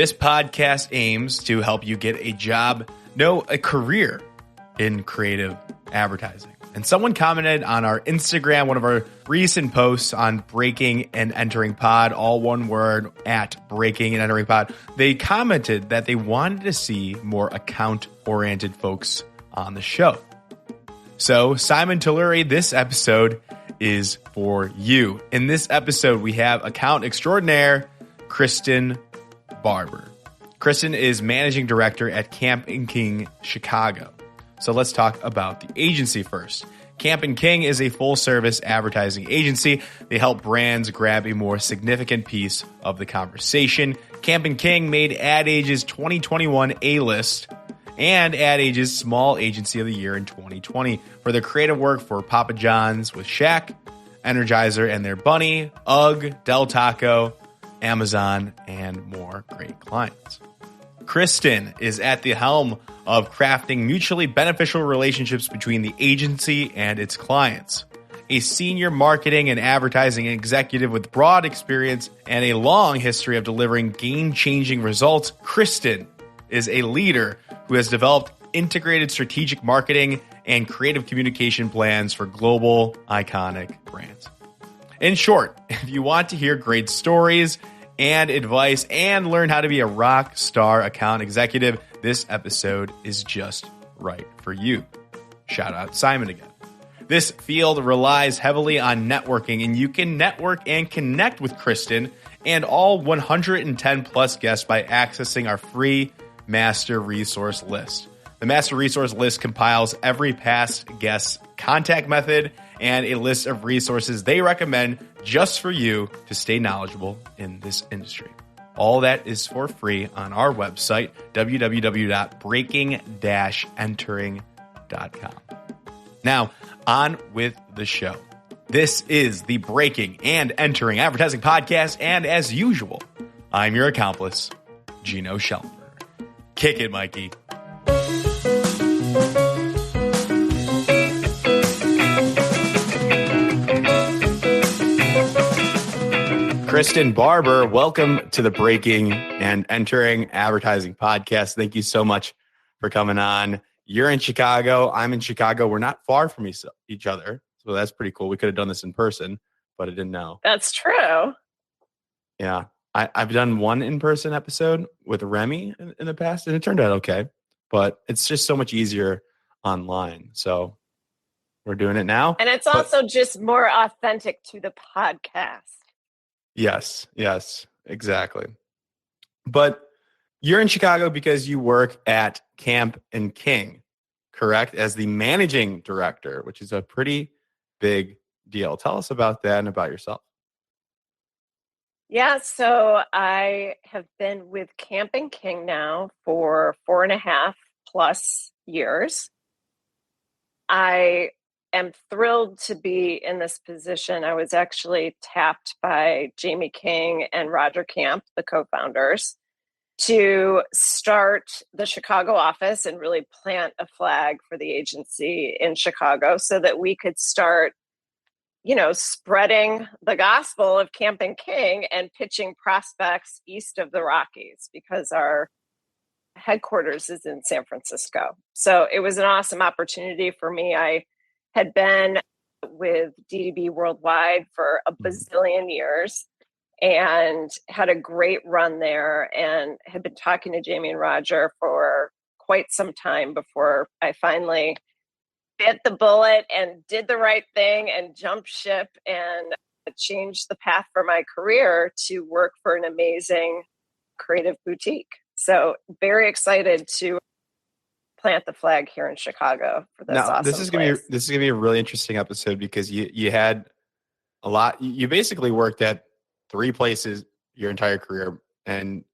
This podcast aims to help you get a job, no, a career in creative advertising. And someone commented on our Instagram, one of our recent posts on Breaking and Entering Pod, all one word, at Breaking and Entering Pod. They commented that they wanted to see more account-oriented folks on the show. So, Simon Telluri, this episode is for you. In this episode, we have account extraordinaire Kristin Barbour. Kristin is managing director at Camp & King Chicago. So let's talk about the agency first. Camp & King is a full-service advertising agency. They help brands grab a more significant piece of the conversation. Camp & King made Ad Age's 2021 A-list and Ad Age's Small Agency of the Year in 2020 for their creative work for Papa John's with Shaq, Energizer and their Bunny, UGG, Del Taco, Amazon, and more great clients. Kristin is at the helm of crafting mutually beneficial relationships between the agency and its clients. A senior marketing and advertising executive with broad experience and a long history of delivering game-changing results, Kristin is a leader who has developed integrated strategic marketing and creative communication plans for global iconic brands. In short, if you want to hear great stories and advice and learn how to be a rock star account executive, this episode is just right for you. Shout out Simon again. This field relies heavily on networking, and you can network and connect with Kristin and all 110 plus guests by accessing our free master resource list. The master resource list compiles every past guest's contact method and a list of resources they recommend just for you to stay knowledgeable in this industry. All that is for free on our website, www.breaking-entering.com. Now, on with the show. This is the Breaking and Entering Advertising Podcast, and as usual, I'm your accomplice, Gino Schellenberg. Kick it, Mikey. Kristin Barbour, welcome to the Breaking and Entering Advertising Podcast. Thank you so much for coming on. You're in Chicago. I'm in Chicago. We're not far from each other, so that's pretty cool. We could have done this in person, but I didn't know. That's true. Yeah. I've done one in-person episode with Remy in the past, and it turned out okay. But it's just so much easier online. So we're doing it now. And it's also just more authentic to the podcast. Yes, exactly. But you're in Chicago because you work at Camp & King, correct? As the managing director, which is a pretty big deal. Tell us about that and about yourself. Yeah, so I have been with Camp & King now for 4.5+ years. I am thrilled to be in this position. I was actually tapped by Jamie King and Roger Camp, the co-founders, to start the Chicago office and really plant a flag for the agency in Chicago so that we could start, spreading the gospel of Camp & King and pitching prospects east of the Rockies, because our headquarters is in San Francisco. So it was an awesome opportunity for me. I had been with DDB Worldwide for a bazillion years and had a great run there, and had been talking to Jamie and Roger for quite some time before I finally bit the bullet and did the right thing and jumped ship and changed the path for my career to work for an amazing creative boutique. So very excited to plant the flag here in Chicago for this awesome this is gonna be a really interesting episode, because you had a lot. You basically worked at 3 places your entire career, and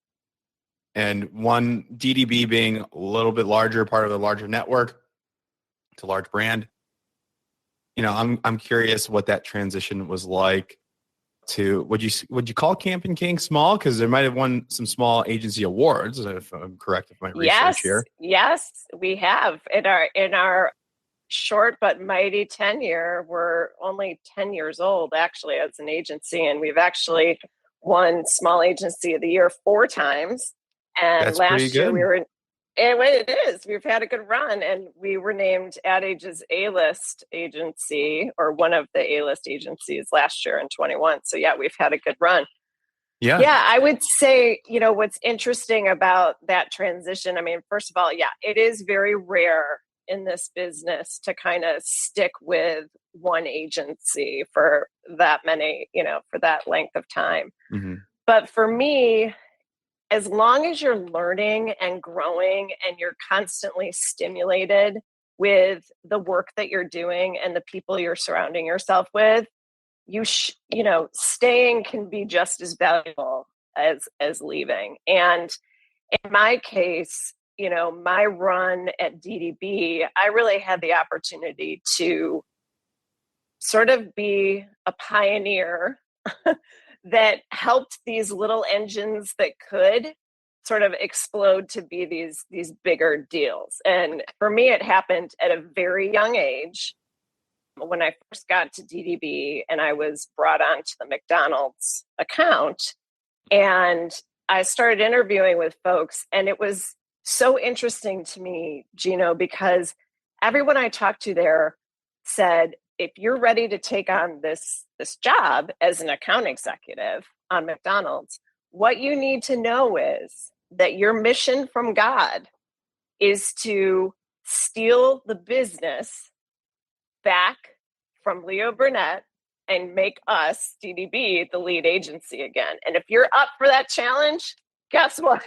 one, DDB being a little bit larger, part of a larger network. It's a large brand. I'm curious what that transition was like. To would you call Camp & King small? Because there might have won some small agency awards, if I'm correct with my research here. Yes, we have. In our short but mighty tenure, we're only 10 years old actually as an agency, and we've actually won Small Agency of the Year 4 times. And That's pretty last year good. it is. We've had a good run, and we were named Ad Age's A-list agency, or one of the A-list agencies last year in 21. So yeah, we've had a good run. Yeah. Yeah, I would say, what's interesting about that transition, I mean, first of all, yeah, it is very rare in this business to kind of stick with one agency for that many, for that length of time. Mm-hmm. But for me, as long as you're learning and growing and you're constantly stimulated with the work that you're doing and the people you're surrounding yourself with, staying can be just as valuable as leaving. And in my case, my run at DDB, I really had the opportunity to sort of be a pioneer that helped these little engines that could sort of explode to be these bigger deals. And for me, it happened at a very young age when I first got to DDB and I was brought on to the McDonald's account. And I started interviewing with folks, and it was so interesting to me, Gino, because everyone I talked to there said, if you're ready to take on this job as an account executive on McDonald's, what you need to know is that your mission from God is to steal the business back from Leo Burnett and make us, DDB, the lead agency again. And if you're up for that challenge, guess what?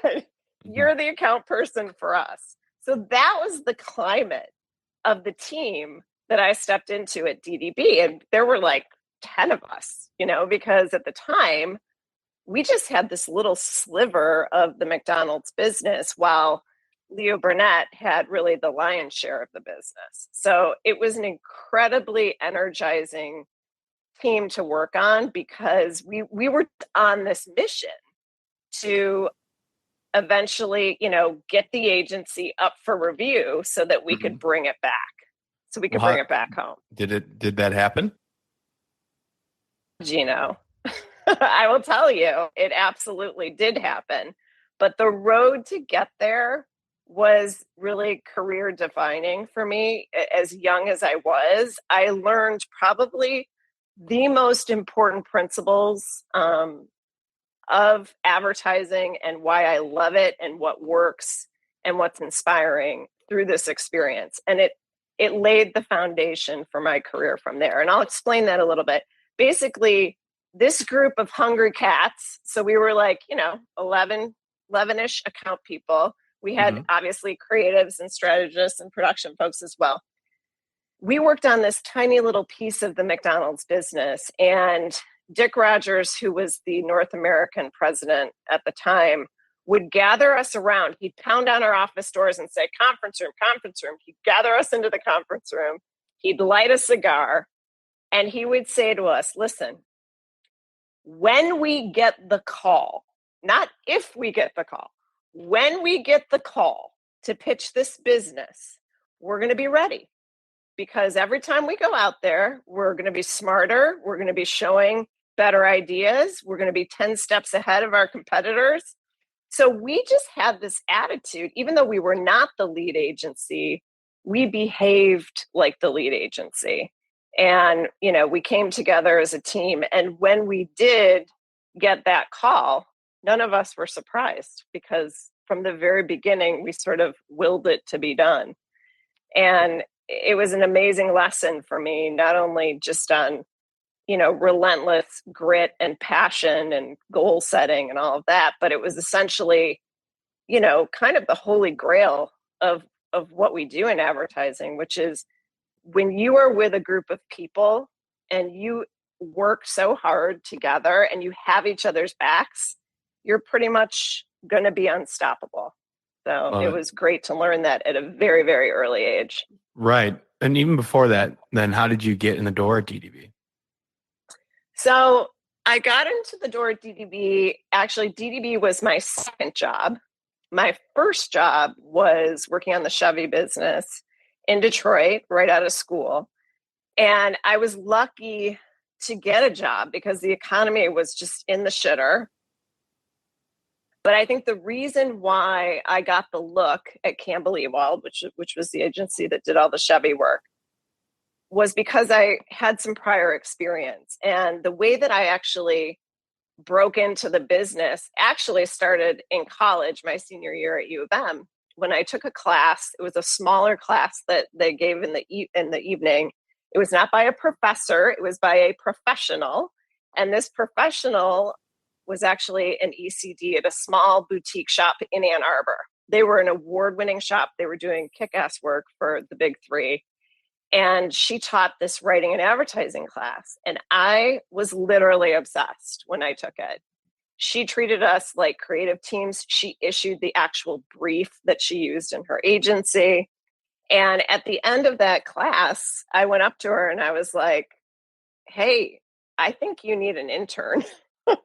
You're the account person for us. So that was the climate of the team that I stepped into at DDB. And there were like 10 of us, because at the time, we just had this little sliver of the McDonald's business while Leo Burnett had really the lion's share of the business. So it was an incredibly energizing team to work on because we were on this mission to eventually, get the agency up for review so that we could bring it back. So we could bring it back home. Did that happen? Gino, I will tell you, it absolutely did happen. But the road to get there was really career defining for me. As young as I was, I learned probably the most important principles of advertising and why I love it and what works and what's inspiring through this experience. And it laid the foundation for my career from there. And I'll explain that a little bit. Basically, this group of hungry cats, so we were like, 11-ish account people. We had obviously creatives and strategists and production folks as well. We worked on this tiny little piece of the McDonald's business, and Dick Rogers, who was the North American president at the time, would gather us around. He'd pound on our office doors and say, conference room, conference room. He'd gather us into the conference room. He'd light a cigar, and he would say to us, listen, when we get the call, not if we get the call, when we get the call to pitch this business, we're going to be ready. Because every time we go out there, we're going to be smarter. We're going to be showing better ideas. We're going to be 10 steps ahead of our competitors. So we just had this attitude, even though we were not the lead agency, we behaved like the lead agency. And, we came together as a team. And when we did get that call, none of us were surprised because from the very beginning, we sort of willed it to be done. And it was an amazing lesson for me, not only just on, relentless grit and passion and goal setting and all of that, but it was essentially, kind of the holy grail of what we do in advertising, which is when you are with a group of people and you work so hard together and you have each other's backs, you're pretty much going to be unstoppable. So it was great to learn that at a very, very early age. Right. And even before that, then how did you get in the door at DDB? So I got into the door at DDB. Actually, DDB was my second job. My first job was working on the Chevy business in Detroit right out of school. And I was lucky to get a job because the economy was just in the shitter. But I think the reason why I got the look at Campbell Ewald, which was the agency that did all the Chevy work, was because I had some prior experience. And the way that I actually broke into the business actually started in college, my senior year at U of M, when I took a class. It was a smaller class that they gave in the evening. It was not by a professor, it was by a professional. And this professional was actually an ECD at a small boutique shop in Ann Arbor. They were an award-winning shop. They were doing kick-ass work for the big three. And she taught this writing and advertising class. And I was literally obsessed when I took it. She treated us like creative teams. She issued the actual brief that she used in her agency. And at the end of that class, I went up to her and I was like, hey, I think you need an intern.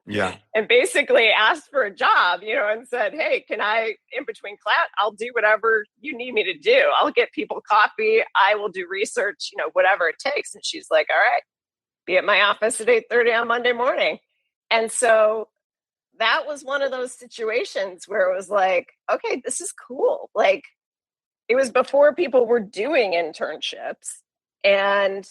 Yeah. And basically asked for a job, and said, hey, can I, in between class, I'll do whatever you need me to do. I'll get people coffee. I will do research, whatever it takes. And she's like, all right, be at my office at 8:30 on Monday morning. And so that was one of those situations where it was like, okay, this is cool. Like, it was before people were doing internships, and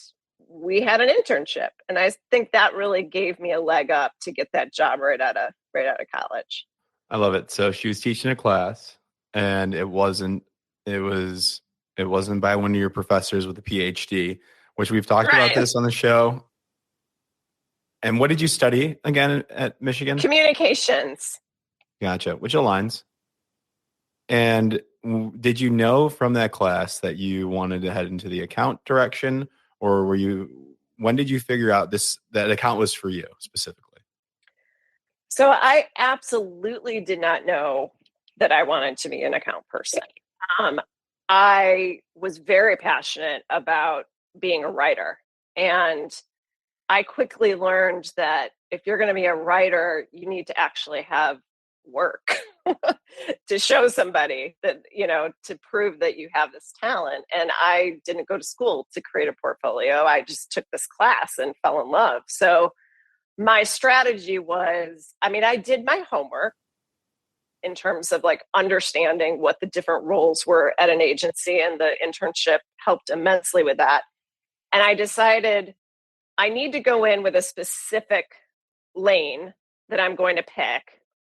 we had an internship. And I think that really gave me a leg up to get that job right out of college. I love it. So she was teaching a class, and it wasn't by one of your professors with a PhD, which we've talked about this on the show. And what did you study again at Michigan? Communications. Gotcha. Which aligns. And did you know from that class that you wanted to head into the account direction, or when did you figure out that account was for you specifically? So I absolutely did not know that I wanted to be an account person. I was very passionate about being a writer, and I quickly learned that if you're going to be a writer, you need to actually have work to show somebody that, to prove that you have this talent. And I didn't go to school to create a portfolio. I just took this class and fell in love. So my strategy was, I did my homework in terms of like understanding what the different roles were at an agency, and the internship helped immensely with that. And I decided I need to go in with a specific lane that I'm going to pick,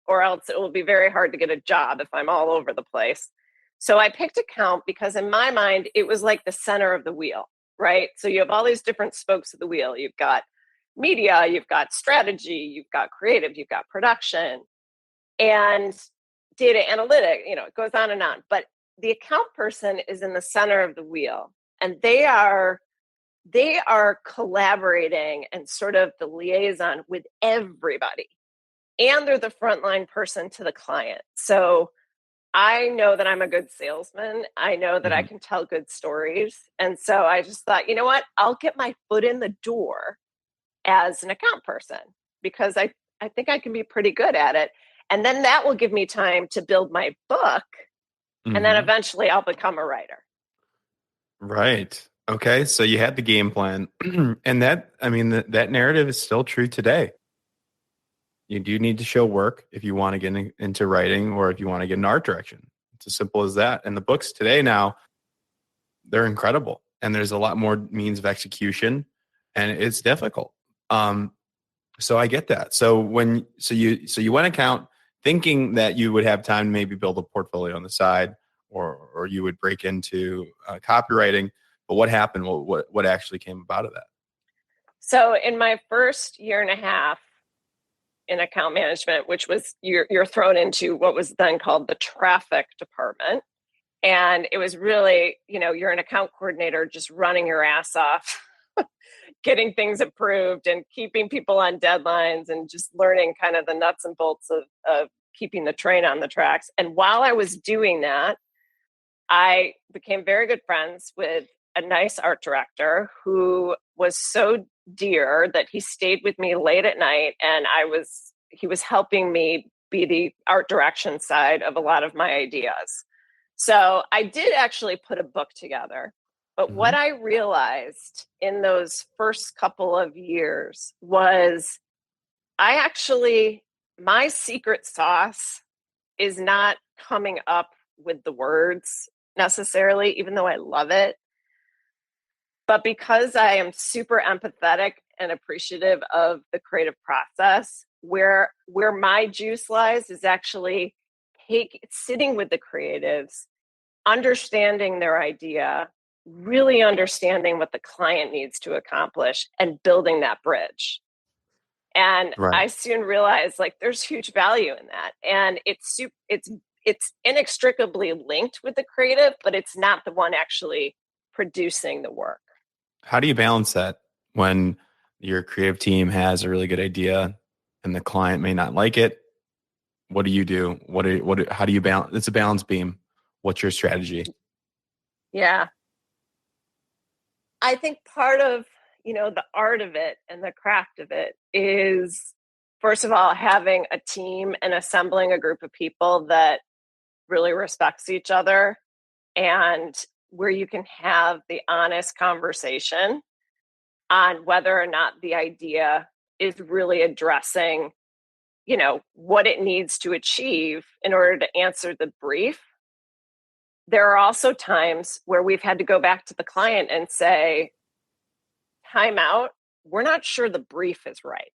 or else it will be very hard to get a job if I'm all over the place. So I picked account because in my mind, it was like the center of the wheel, right? So you have all these different spokes of the wheel. You've got media, you've got strategy, you've got creative, you've got production, and data analytic, it goes on and on. But the account person is in the center of the wheel, and they are collaborating and sort of the liaison with everybody. And they're the frontline person to the client. So I know that I'm a good salesman. I know that I can tell good stories. And so I just thought, you know what? I'll get my foot in the door as an account person, because I think I can be pretty good at it. And then that will give me time to build my book. And then eventually I'll become a writer. Right. Okay. So you had the game plan. And that narrative is still true today. You do need to show work if you want to get into writing, or if you want to get in art direction. It's as simple as that. And the books today now, they're incredible. And there's a lot more means of execution, and it's difficult. So I get that. So you went account thinking that you would have time to maybe build a portfolio on the side, or you would break into copywriting. But what happened? What actually came about of that? So in my first year and a half in account management, which was you're thrown into what was then called the traffic department. And it was really, you're an account coordinator just running your ass off, getting things approved and keeping people on deadlines, and just learning kind of the nuts and bolts of keeping the train on the tracks. And while I was doing that, I became very good friends with a nice art director who was so dear that he stayed with me late at night, and he was helping me be the art direction side of a lot of my ideas. So I did actually put a book together. But what I realized in those first couple of years was my secret sauce is not coming up with the words necessarily, even though I love it. But because I am super empathetic and appreciative of the creative process, where my juice lies is actually sitting with the creatives, understanding their idea, really understanding what the client needs to accomplish, and building that bridge. And Right. I soon realized like there's huge value in that. And it's inextricably linked with the creative, but it's not the one actually producing the work. How do you balance that when your creative team has a really good idea and the client may not like it? What do you do? How do you balance? It's a balance beam. What's your strategy? Yeah. I think part of, the art of it and the craft of it is, first of all, having a team and assembling a group of people that really respects each other and where you can have the honest conversation on whether or not the idea is really addressing, what it needs to achieve in order to answer the brief. There are also times where we've had to go back to the client and say, time out, we're not sure the brief is right.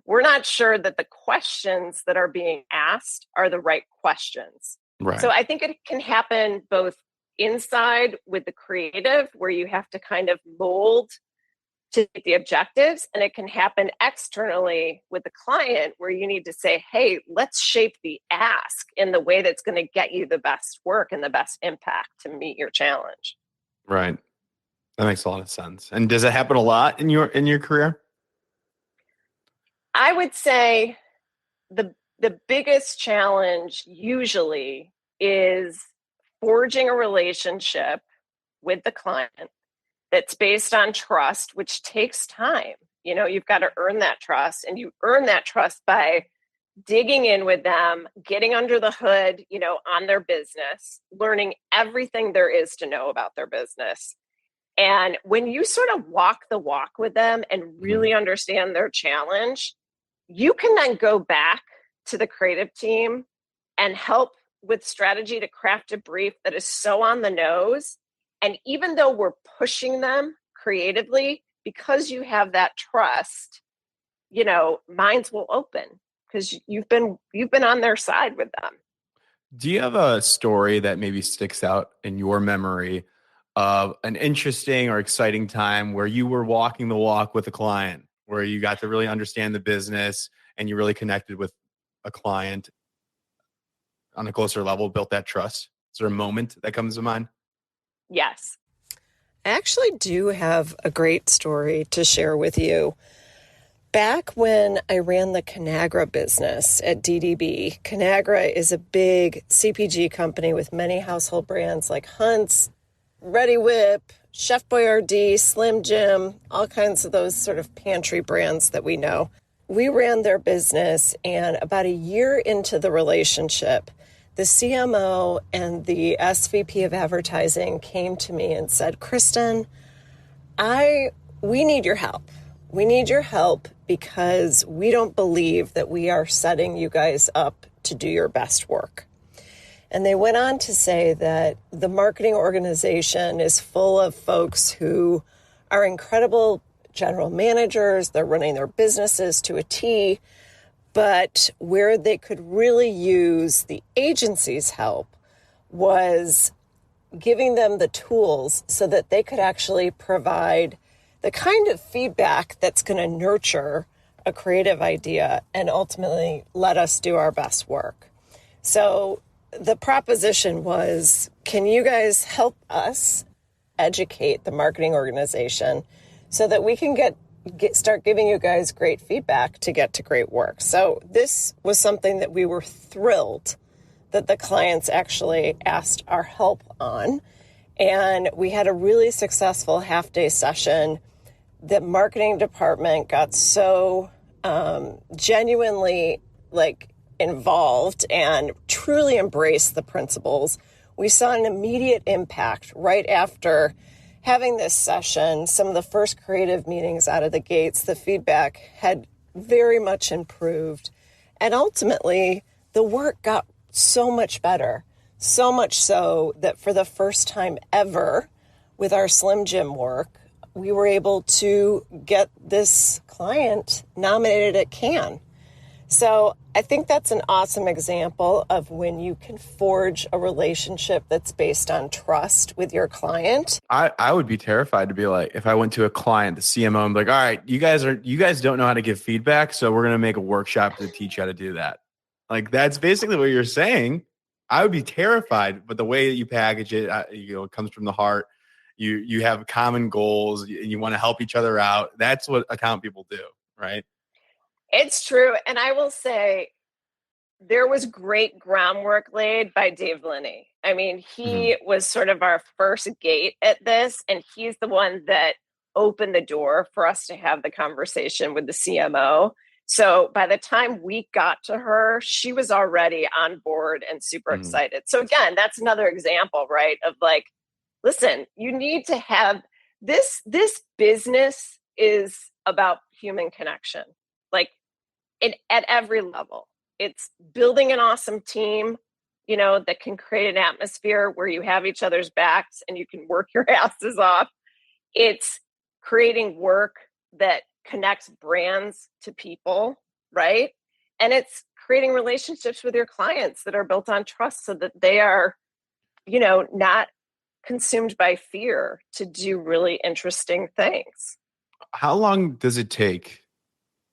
We're not sure that the questions that are being asked are the right questions. Right. So I think it can happen both inside with the creative, where you have to kind of mold to the objectives, and it can happen externally with the client, where you need to say, hey, let's shape the ask in the way that's going to get you the best work and the best impact to meet your challenge. Right. That makes a lot of sense. And does it happen a lot in your career? I would say the biggest challenge usually is forging a relationship with the client that's based on trust, which takes time. You've got to earn that trust, and you earn that trust by digging in with them, getting under the hood, on their business, learning everything there is to know about their business. And when you sort of walk the walk with them and really understand their challenge, you can then go back to the creative team and help with strategy to craft a brief that is so on the nose. And even though we're pushing them creatively, because you have that trust, minds will open because you've been on their side with them. Do you have a story that maybe sticks out in your memory of an interesting or exciting time where you were walking the walk with a client, where you got to really understand the business and you really connected with a client on a closer level, built that trust? Is there a moment that comes to mind? Yes. I actually do have a great story to share with you. Back when I ran the Conagra business at DDB, Conagra is a big CPG company with many household brands like Hunt's, Ready Whip, Chef Boyardee, Slim Jim, all kinds of those sort of pantry brands that we know. We ran their business, and about a year into the relationship, the CMO and the SVP of advertising came to me and said, Kristin, we need your help. We need your help because we don't believe that we are setting you guys up to do your best work. And they went on to say that the marketing organization is full of folks who are incredible general managers. They're running their businesses to a T, but where they could really use the agency's help was giving them the tools so that they could actually provide the kind of feedback that's going to nurture a creative idea and ultimately let us do our best work. So the proposition was, can you guys help us educate the marketing organization so that we can start giving you guys great feedback to get to great work? So this was something that we were thrilled that the clients actually asked our help on. And we had a really successful half-day session. The marketing department got so genuinely involved and truly embraced the principles. We saw an immediate impact right after having this session. Some of the first creative meetings out of the gates, the feedback had very much improved. And ultimately, the work got so much better. So much so that for the first time ever with our Slim Jim work, we were able to get this client nominated at Cannes. So I think that's an awesome example of when you can forge a relationship that's based on trust with your client. I would be terrified to be like, if I went to a client, the CMO, I'm like, all right, you guys don't know how to give feedback, so we're gonna make a workshop to teach you how to do that. Like, that's basically what you're saying. I would be terrified, but the way that you package it, it comes from the heart. You have common goals, and you want to help each other out. That's what account people do, right? It's true. And I will say there was great groundwork laid by Dave Linney. I mean, he was sort of our first gate at this, and he's the one that opened the door for us to have the conversation with the CMO. So by the time we got to her, she was already on board and super excited. So again, that's another example, right? Of like, listen, you need to have this business is about human connection. Like at every level. It's building an awesome team, that can create an atmosphere where you have each other's backs and you can work your asses off. It's creating work that connects brands to people, right? And it's creating relationships with your clients that are built on trust so that they are, not consumed by fear to do really interesting things. How long does it take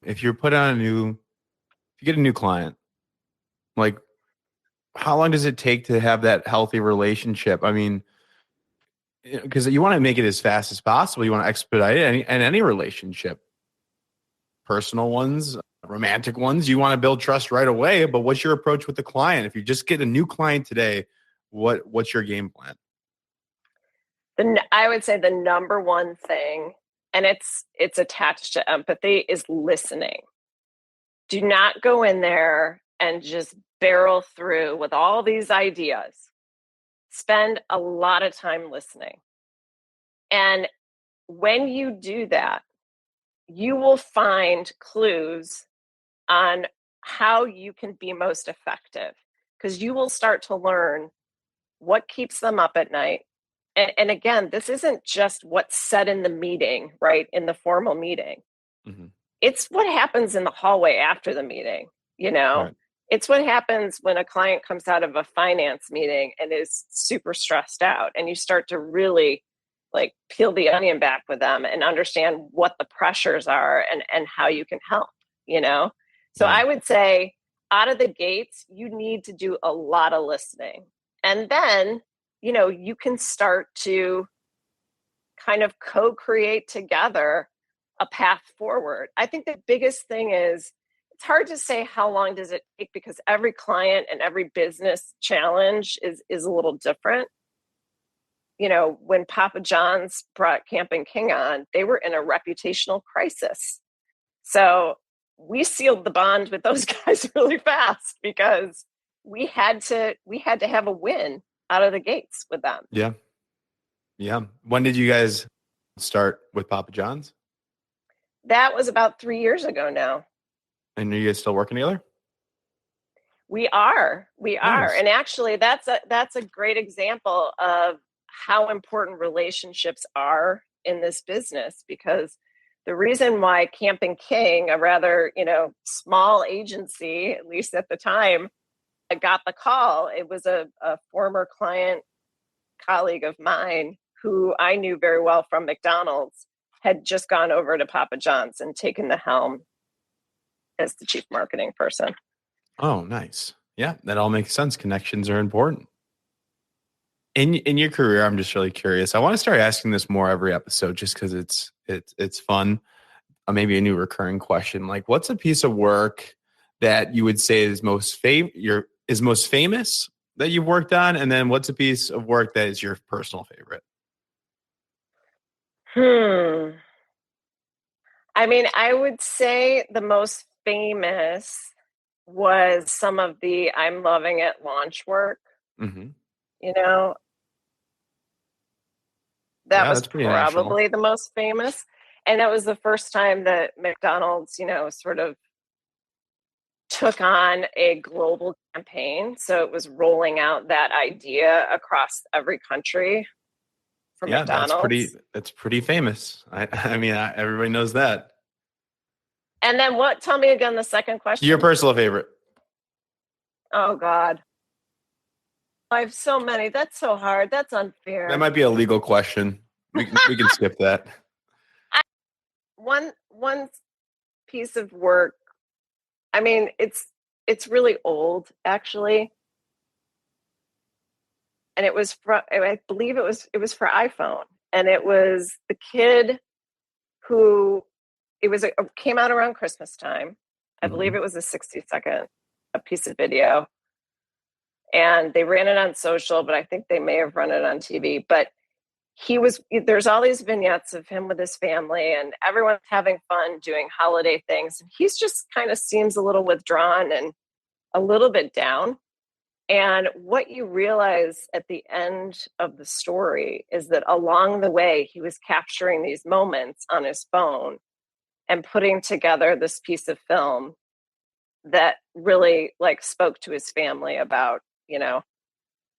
if you're put on if you get a new client, like, how long does it take to have that healthy relationship? I mean, because you want to make it as fast as possible. You want to expedite it, any relationship, personal ones, romantic ones. You want to build trust right away. But what's your approach with the client? If you just get a new client today, what's your game plan? I would say the number one thing, and it's attached to empathy, is listening. Do not go in there and just barrel through with all these ideas. Spend a lot of time listening. And when you do that, you will find clues on how you can be most effective, because you will start to learn what keeps them up at night. And again, this isn't just what's said in the meeting, right? In the formal meeting. It's what happens in the hallway after the meeting, Right. It's what happens when a client comes out of a finance meeting and is super stressed out, and you start to really like peel the onion back with them and understand what the pressures are and how you can help, So I would say out of the gates, you need to do a lot of listening. And then, you can start to kind of co-create together a path forward. I think the biggest thing is, it's hard to say how long does it take, because every client and every business challenge is a little different. When Papa John's brought Camping King on, they were in a reputational crisis. So we sealed the bond with those guys really fast, because we had to have a win out of the gates with them. Yeah. When did you guys start with Papa John's? That was about 3 years ago now. And are you guys still working together? We are. Nice. And actually that's a great example of how important relationships are in this business, because the reason why Camping King, a rather, small agency, at least at the time, got the call, it was a former client colleague of mine who I knew very well from McDonald's, had just gone over to Papa John's and taken the helm as the chief marketing person. Oh, nice. Yeah, that all makes sense. Connections are important. In your career, I'm just really curious. I want to start asking this more every episode, just because it's fun. Maybe a new recurring question. Like, what's a piece of work that you would say is most famous that you've worked on, and then what's a piece of work that is your personal favorite? I mean, I would say the most famous was some of the I'm Loving It launch work. That was probably the most famous. And that was the first time that McDonald's, sort of took on a global campaign. So it was rolling out that idea across every country for Yeah, McDonald's. that's pretty famous. I mean, everybody knows that. And then what? Tell me again the second question. Your personal favorite. Oh, God. I have so many. That's so hard. That's unfair. That might be a legal question. We can skip that. One piece of work. I mean, it's really old, actually. And it was I believe it was for iPhone. And it was the kid who it came out around Christmas time. I believe it was a 60-second piece of video. And they ran it on social, but I think they may have run it on TV. But there's all these vignettes of him with his family and everyone's having fun doing holiday things. And he's just kind of seems a little withdrawn and a little bit down. And what you realize at the end of the story is that along the way, he was capturing these moments on his phone and putting together this piece of film that really spoke to his family about,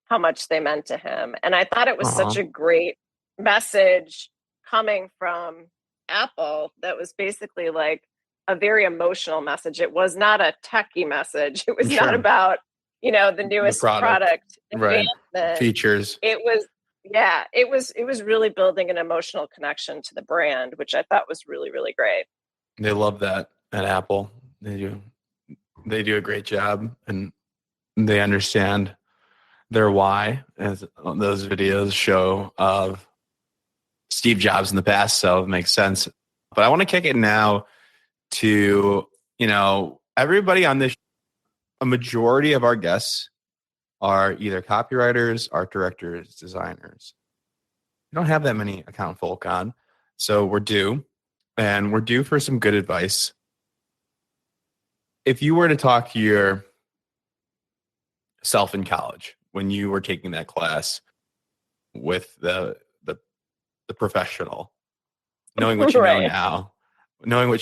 how much they meant to him. And I thought it was such a great message coming from Apple that was basically like a very emotional message. It was not a techie message. It was not about, the newest product right, features. It was really building an emotional connection to the brand, which I thought was really, really great. They love that at Apple. They do a great job, and they understand their why, as those videos show, of Steve Jobs in the past, so it makes sense. But I want to kick it now to, everybody on this. A majority of our guests are either copywriters, art directors, designers. We don't have that many account folk on, so we're due for some good advice. If you were to talk to your self in college when you were taking that class with the professional, knowing what you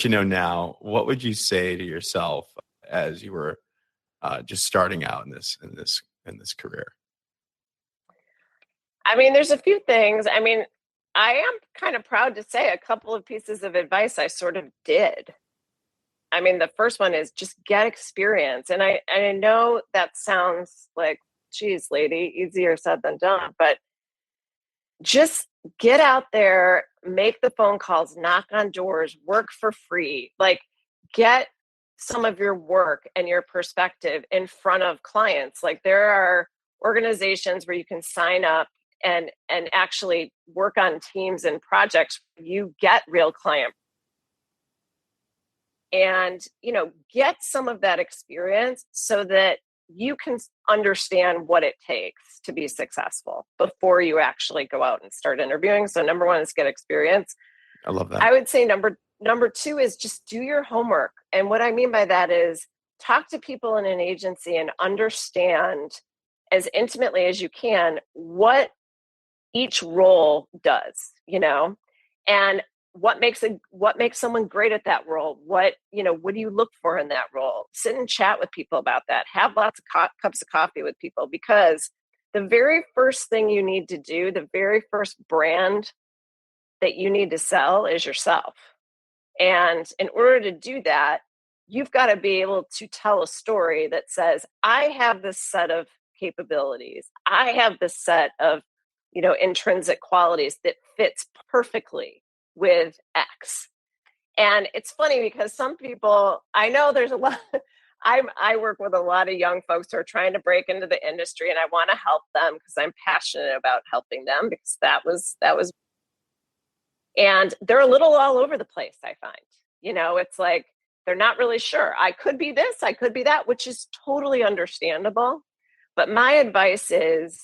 know now, what would you say to yourself as you were just starting out in this career? I mean, there's a few things. I mean, I am kind of proud to say a couple of pieces of advice I sort of did. I mean, the first one is just get experience. And I know that sounds like, geez, lady, easier said than done, but just get out there, make the phone calls, knock on doors, work for free, get some of your work and your perspective in front of clients. There are organizations where you can sign up and actually work on teams and projects. You get real client and, get some of that experience so that you can understand what it takes to be successful before you actually go out and start interviewing. So number one is get experience. I love that. I would say number two is just do your homework. And what I mean by that is talk to people in an agency and understand as intimately as you can what each role does, and what makes someone great at that role. What do you look for in that role? Sit and chat with people about that. Have lots of cups of coffee with people, because the very first thing you need to do, the very first brand that you need to sell is yourself. And in order to do that, you've got to be able to tell a story that says, I have this set of capabilities. I have this set of, intrinsic qualities that fits perfectly with X. And it's funny because some people, I know there's a lot, I work with a lot of young folks who are trying to break into the industry, and I want to help them because I'm passionate about helping them, because that was, and they're a little all over the place, I find. It's like they're not really sure. I could be this, I could be that, which is totally understandable. But my advice is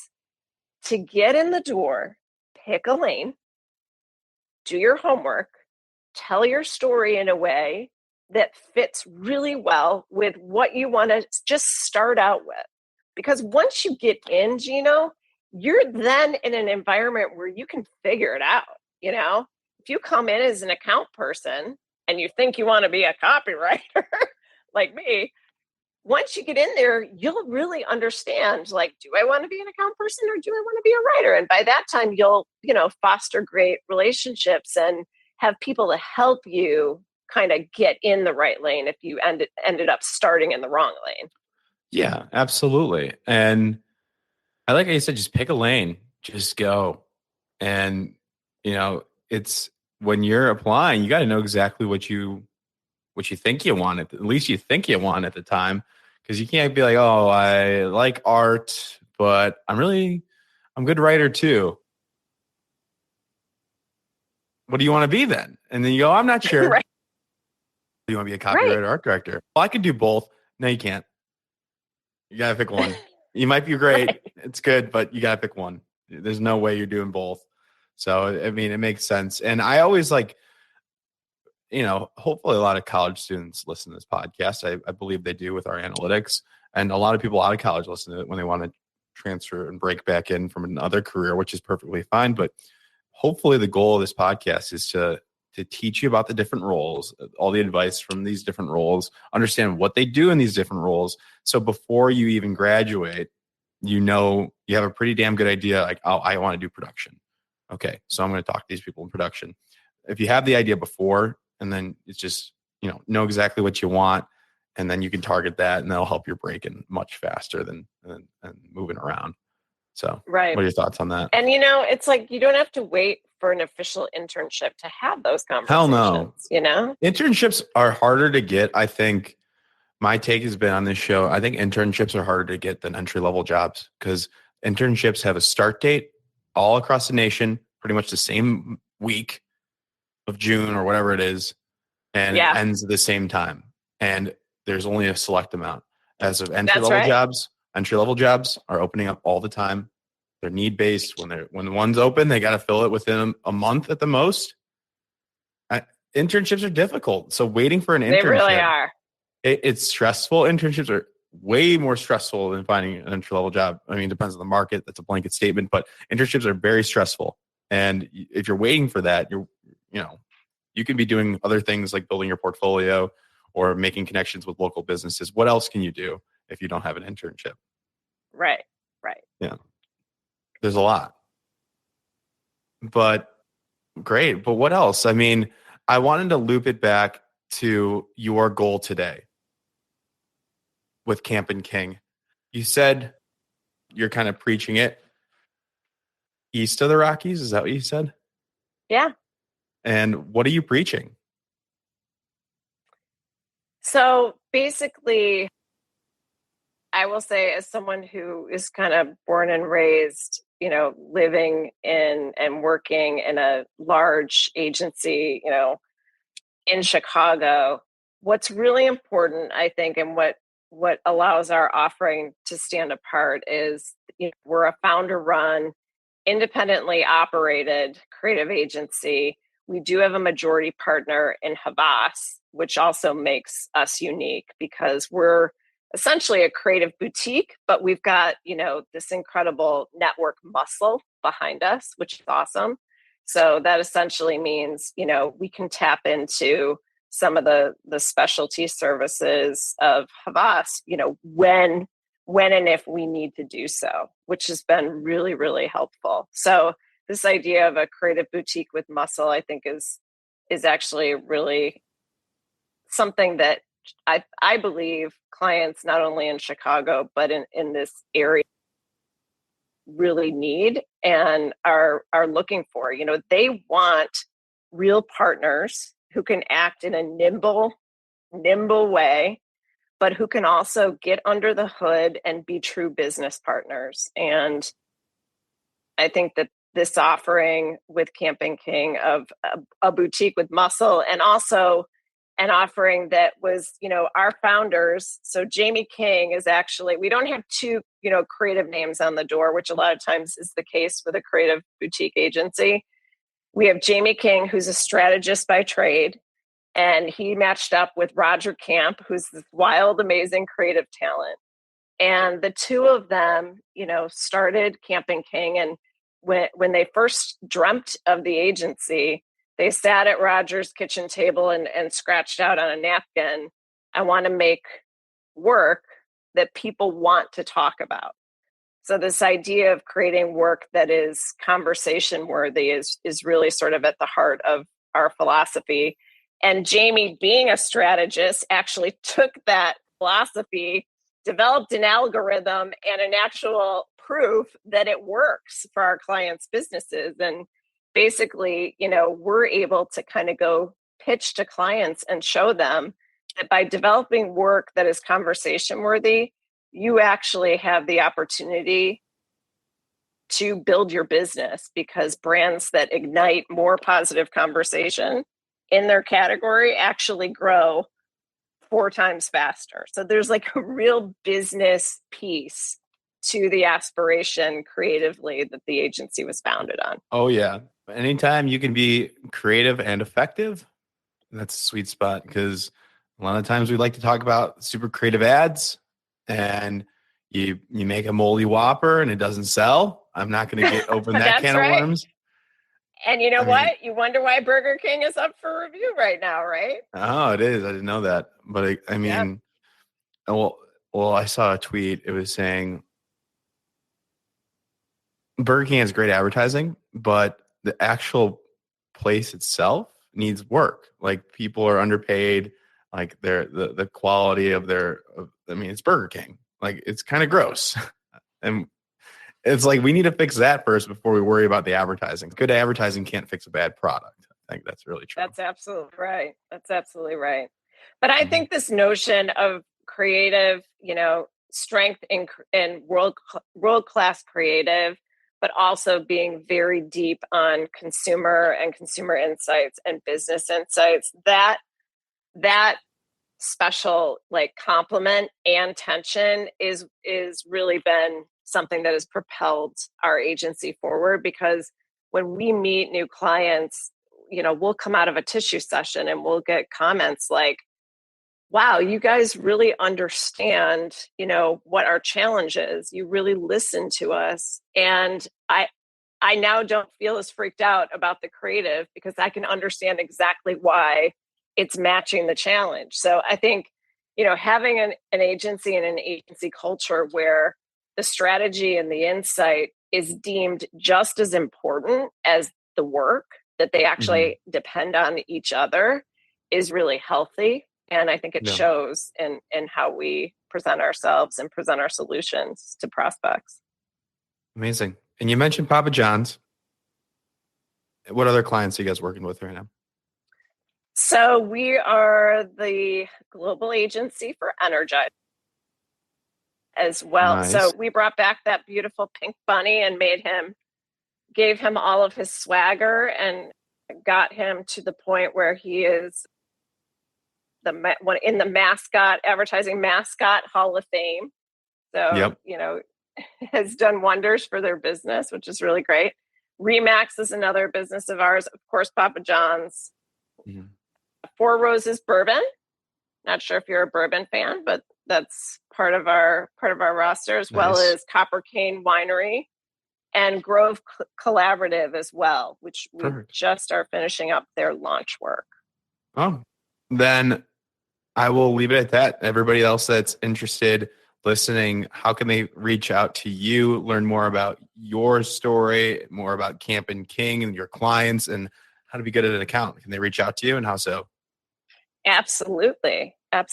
to get in the door, pick a lane, do your homework, tell your story in a way that fits really well with what you want to just start out with. Because once you get in, Gino, you're then in an environment where you can figure it out. If you come in as an account person and you think you want to be a copywriter like me, once you get in there, you'll really understand, like, do I want to be an account person or do I want to be a writer? And by that time, you'll, foster great relationships and have people to help you kind of get in the right lane if you ended up starting in the wrong lane. Yeah, absolutely. And I like how you said, just pick a lane, just go. And, it's when you're applying, you got to know exactly what you think you want, at least you think you want at the time. Because you can't be like, oh, I like art, but I'm a good writer too. What do you want to be then? And then you go, I'm not sure. Right. Do you want to be a copywriter or art director? Well, I could do both. No, you can't. You got to pick one. You might be great. Right. It's good, but you got to pick one. There's no way you're doing both. So, I mean, it makes sense. And I always hopefully a lot of college students listen to this podcast. I believe they do with our analytics. And a lot of people out of college listen to it when they want to transfer and break back in from another career, which is perfectly fine. But hopefully the goal of this podcast is to teach you about the different roles, all the advice from these different roles, understand what they do in these different roles. So before you even graduate, you have a pretty damn good idea, like, oh, I want to do production. Okay, so I'm going to talk to these people in production. If you have the idea before, and then it's just, know exactly what you want, and then you can target that, and that'll help your break-in much faster than moving around. So, right. What are your thoughts on that? And, it's like you don't have to wait for an official internship to have those conversations. Hell no. Internships are harder to get. I think my take has been on this show, I think internships are harder to get than entry-level jobs, because internships have a start date all across the nation, pretty much the same week of June or whatever it is, and it ends at the same time. And there's only a select amount. As of entry-level jobs are opening up all the time. They're need-based. When the one's open, they got to fill it within a month at the most. Internships are difficult. So waiting for an internship. They really are. It's stressful. Internships are way more stressful than finding an entry-level job. I mean, it depends on the market. That's a blanket statement, but internships are very stressful. And if you're waiting for that, you can be doing other things like building your portfolio or making connections with local businesses. What else can you do if you don't have an internship? Right. Yeah. There's a lot. But great. But what else? I mean, I wanted to loop it back to your goal today with Campin' King. You said you're kind of preaching it east of the Rockies. Is that what you said? Yeah. And what are you preaching? So basically, I will say, as someone who is kind of born and raised, living in and working in a large agency, in Chicago, what's really important, I think, and what allows our offering to stand apart is, we're a founder-run, independently operated creative agency. We do have a majority partner in Havas, which also makes us unique because we're essentially a creative boutique, but we've got, this incredible network muscle behind us, which is awesome. So that essentially means, we can tap into some of the specialty services of Havas, when and if we need to do so, which has been really, really helpful. So this idea of a creative boutique with muscle, I think is actually really something that I believe clients, not only in Chicago, but in this area, really need and are looking for. They want real partners who can act in a nimble way, but who can also get under the hood and be true business partners. And I think that this offering with Campin' King of a boutique with muscle, and also an offering that was, our founders. So Jamie King is actually, we don't have two, creative names on the door, which a lot of times is the case with a creative boutique agency. We have Jamie King, who's a strategist by trade, and he matched up with Roger Camp, who's this wild, amazing creative talent. And the two of them, started Campin' King. And when they first dreamt of the agency, they sat at Roger's kitchen table and scratched out on a napkin, I want to make work that people want to talk about. So this idea of creating work that is conversation worthy is really sort of at the heart of our philosophy. And Jamie, being a strategist, actually took that philosophy, developed an algorithm and an actual proof that it works for our clients' businesses. And basically, we're able to kind of go pitch to clients and show them that by developing work that is conversation worthy, you actually have the opportunity to build your business, because brands that ignite more positive conversation in their category actually grow 4 times faster. So there's like a real business piece to the aspiration creatively that the agency was founded on. Oh, yeah. Anytime you can be creative and effective, that's a sweet spot, because a lot of times we like to talk about super creative ads, and you make a moldy Whopper and it doesn't sell. I'm not going to open that can of worms. And you know what? You wonder why Burger King is up for review right now, right? Oh, it is. I didn't know that. But well, I saw a tweet. It was saying Burger King has great advertising, but the actual place itself needs work. Like, people are underpaid. Like, the quality of it's Burger King. Like, it's kind of gross. And it's like, we need to fix that first before we worry about the advertising. Good advertising can't fix a bad product. I think that's really true. That's absolutely right. But I think this notion of creative, strength in world-class creative, but also being very deep on consumer insights and business insights, that special complement and tension is really been something that has propelled our agency forward. Because when we meet new clients, we'll come out of a tissue session and we'll get comments like, wow, you guys really understand, what our challenge is. You really listen to us. And I now don't feel as freaked out about the creative, because I can understand exactly why it's matching the challenge. So I think, having an agency and an agency culture where the strategy and the insight is deemed just as important as the work, that they actually depend on each other, is really healthy. And I think it shows in how we present ourselves and present our solutions to prospects. Amazing. And you mentioned Papa John's. What other clients are you guys working with right now? So we are the global agency for Energize as well. Nice. So we brought back that beautiful pink bunny and gave him all of his swagger and got him to the point where he is in the advertising mascot Hall of Fame. So, has done wonders for their business, which is really great. Remax is another business of ours. Of course, Papa John's. Four Roses Bourbon. Not sure if you're a bourbon fan, but that's part of our roster, as well as Copper Cane Winery and Grove Collaborative as well, which we just are finishing up their launch work. Oh, then I will leave it at that. Everybody else that's interested listening, how can they reach out to you, learn more about your story, more about Campin' King and your clients, and how to be good at an account? Can they reach out to you, and how so? Absolutely. I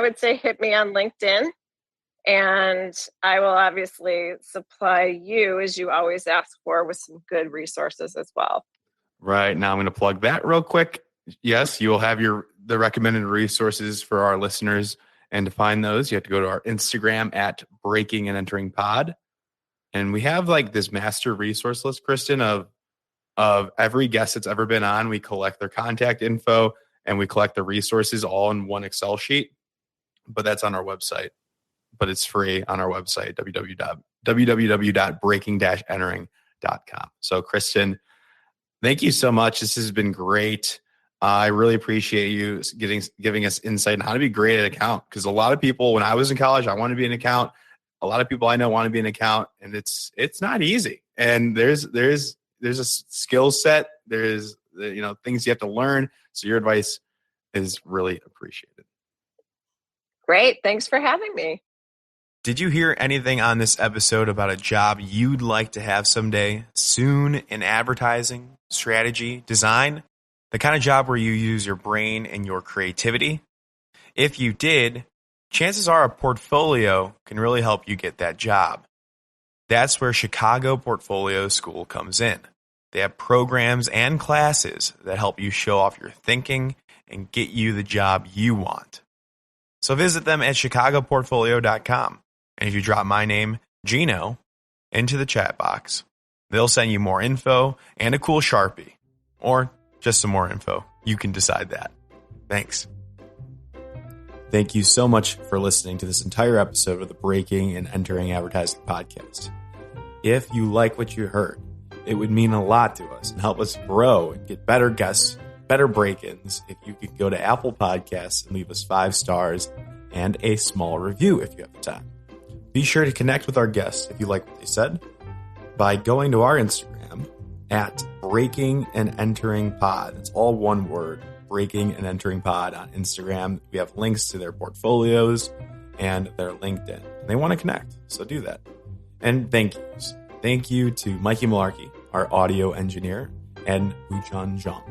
would say hit me on LinkedIn, and I will obviously supply you, as you always ask for, with some good resources as well. Right. Now I'm going to plug that real quick. Yes, you will have the recommended resources for our listeners. And to find those, you have to go to our Instagram at Breaking and Entering Pod. And we have this master resource list, Kristin, of every guest that's ever been on. We collect their contact info and we collect the resources all in one Excel sheet. But that's on our website. But it's free on our website, www.breaking-entering.com. So, Kristin, thank you so much. This has been great. I really appreciate you giving us insight on how to be great at account. Because a lot of people, when I was in college, I wanted to be an account. A lot of people I know want to be an account, and it's not easy. And there's a skill set. There's things you have to learn. So your advice is really appreciated. Great. Thanks for having me. Did you hear anything on this episode about a job you'd like to have someday, soon, in advertising, strategy, design? The kind of job where you use your brain and your creativity? If you did, chances are a portfolio can really help you get that job. That's where Chicago Portfolio School comes in. They have programs and classes that help you show off your thinking and get you the job you want. So visit them at chicagoportfolio.com. And if you drop my name, Gino, into the chat box, they'll send you more info and a cool Sharpie. Or just some more info. You can decide that. Thanks. Thank you so much for listening to this entire episode of the Breaking and Entering Advertising podcast. If you like what you heard, it would mean a lot to us and help us grow and get better guests, better break-ins if you could go to Apple Podcasts and leave us 5 stars and a small review if you have the time. Be sure to connect with our guests if you like what they said by going to our Instagram at Breaking and Entering Pod. It's all one word, Breaking and Entering Pod on Instagram. We have links to their portfolios and their LinkedIn. They want to connect, so do that. And thank yous. Thank you to Mikey Malarkey, our audio engineer, and Buchan Zhang,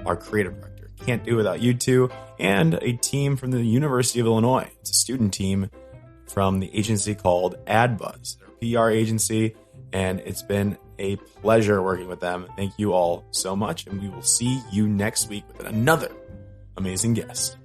our creative director. Can't do it without you two, and a team from the University of Illinois. It's a student team from the agency called AdBuzz, their PR agency, and it's been a pleasure working with them. Thank you all so much, and we will see you next week with another amazing guest.